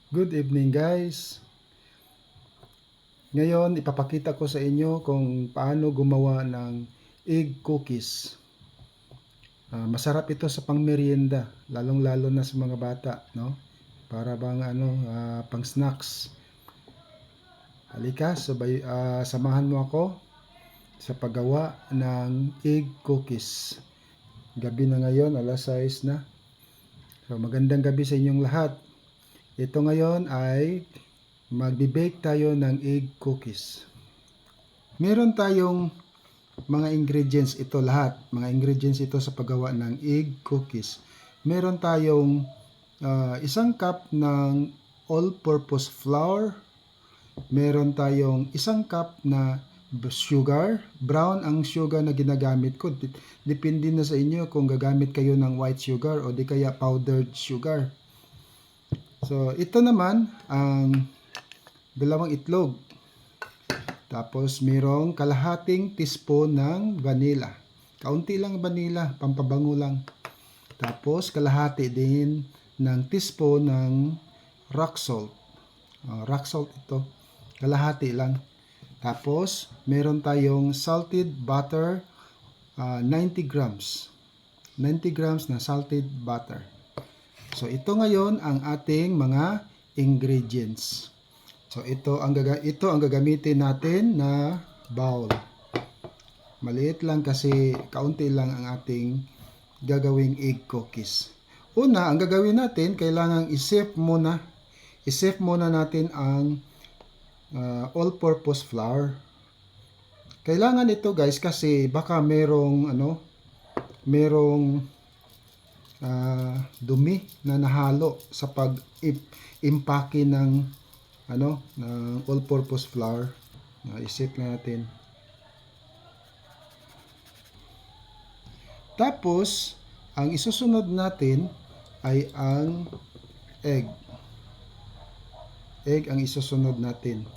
Good evening guys. Ngayon ipapakita ko sa inyo kung paano gumawa ng egg cookies. Masarap ito sa pangmeryenda, lalong-lalo na sa mga bata, no? Para bang pang snacks. Halika, samahan mo ako sa paggawa ng egg cookies. Gabi na ngayon, alas 6 na. So magandang gabi sa inyong lahat. Ito ngayon ay magbe-bake tayo ng egg cookies. Meron tayong mga ingredients ito lahat. Mga ingredients ito sa paggawa ng egg cookies. Meron tayong isang cup ng all-purpose flour. Meron tayong isang cup na sugar. Brown ang sugar na ginagamit ko. Depende na sa inyo kung gagamit kayo ng white sugar o di kaya powdered sugar. So, ito naman ang dalawang itlog. Tapos, mayroong kalahating teaspoon ng vanilla. Kaunti lang vanilla, pampabango lang. Tapos, kalahati din ng teaspoon ng rock salt. Rock salt ito. Kalahati lang. Tapos, meron tayong salted butter, 90 grams. 90 grams na salted butter. So, ito ngayon ang ating mga ingredients. So, ito ang gagamitin natin na bowl. Maliit lang kasi kaunti lang ang ating gagawing egg cookies. Una, ang gagawin natin, kailangan i-sieve muna. I-sieve muna natin ang all-purpose flour. Kailangan ito guys kasi baka merong dumi na nahalo sa pag-impake ng all-purpose flour. Isip na natin. Tapos, ang isusunod natin ay ang egg. Egg ang isusunod natin.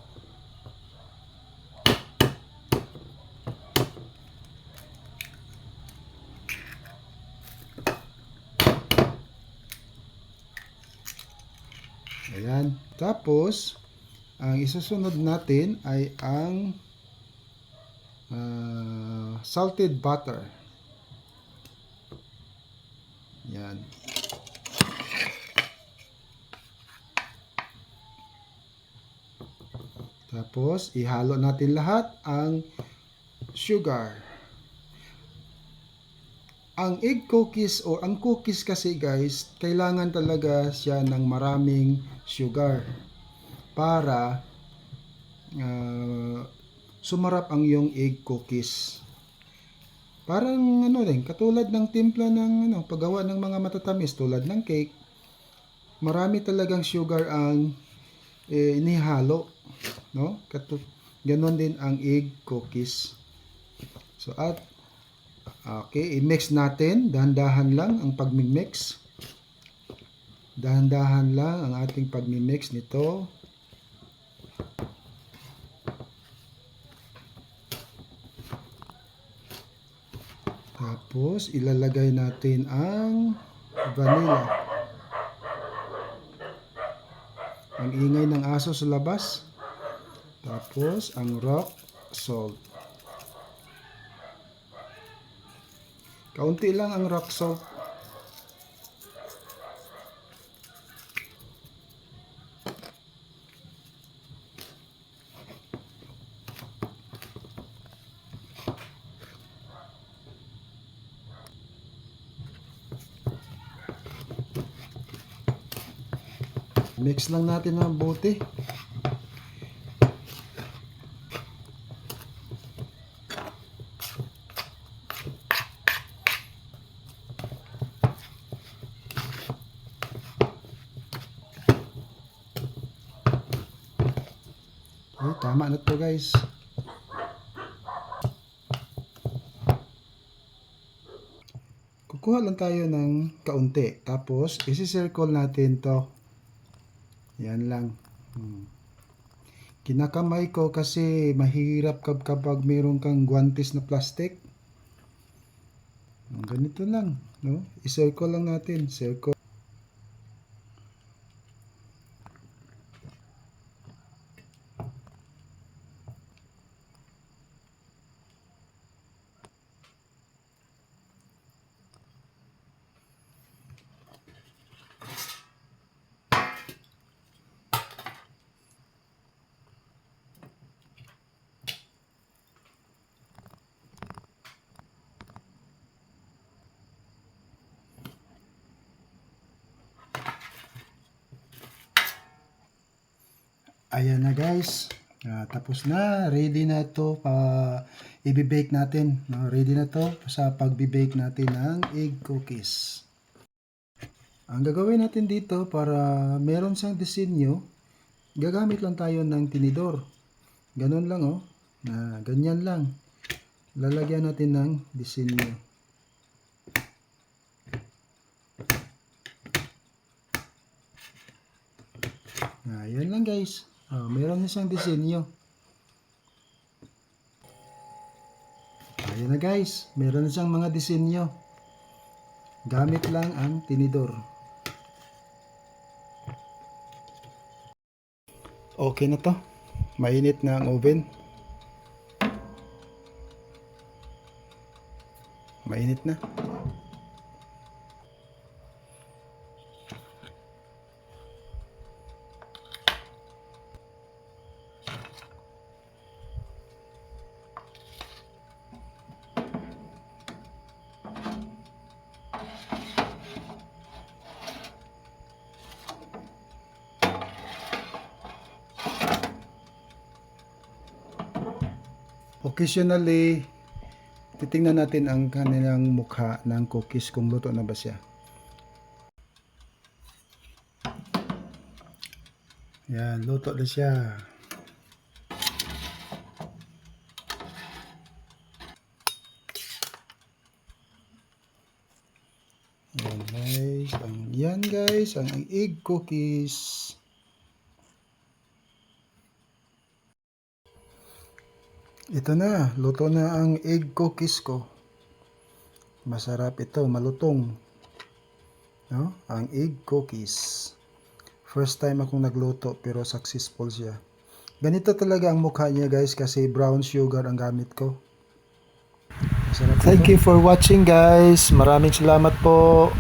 Ayan. Tapos, ang isusunod natin ay ang salted butter. Yan. Tapos, ihalo natin lahat ang sugar. Ang egg cookies o ang cookies kasi guys, kailangan talaga siya ng maraming sugar para sumarap ang iyong egg cookies. Parang katulad ng timpla ng paggawa ng mga matatamis tulad ng cake. Marami talagang sugar ang inihalo, no? Ganon din ang egg cookies. So okay, i-mix natin, dahan-dahan lang ang pag-mix. Dahan-dahan lang ang ating pag-mix nito. Tapos, ilalagay natin ang vanilla. Ang ingay ng aso sa labas. Tapos, ang rock salt. Kaunti lang ang rock salt. Mix lang natin ng mabuti. Okay, tama na to guys. Kukuha lang tayo ng kaunti. Tapos, isi-circle natin to. Yan lang. Kinakamay ko kasi mahirap kapag mayroon kang guantes na plastic. Ganito lang, no? I-circle lang natin, circle. Ayan na guys. Tapos na. Ready na to i-bake natin. No? Ready na to sa pagbe-bake natin ng egg cookies. Ang gagawin natin dito para meron siyang disenyo, gagamit lang tayo ng tinidor. Ganun lang oh. Ganyan lang. Lalagyan natin ng disenyo. Yan lang guys. Meron na siyang disenyo. Ayan na guys. Meron na siyang mga disenyo. Gamit lang ang tinidor. Okay na to. Mainit na ang oven. Mainit na. Occasionally, titingnan natin ang kanilang mukha ng cookies kung luto na ba siya. Yan, luto na siya. Yan guys, ang egg cookies. Ito na, luto na ang egg cookies ko. Masarap ito, malutong. No? Ang egg cookies. First time akong nagluto pero successful siya. Ganito talaga ang mukha niya guys kasi brown sugar ang gamit ko. Masarap. Thank you for watching guys. Maraming salamat po.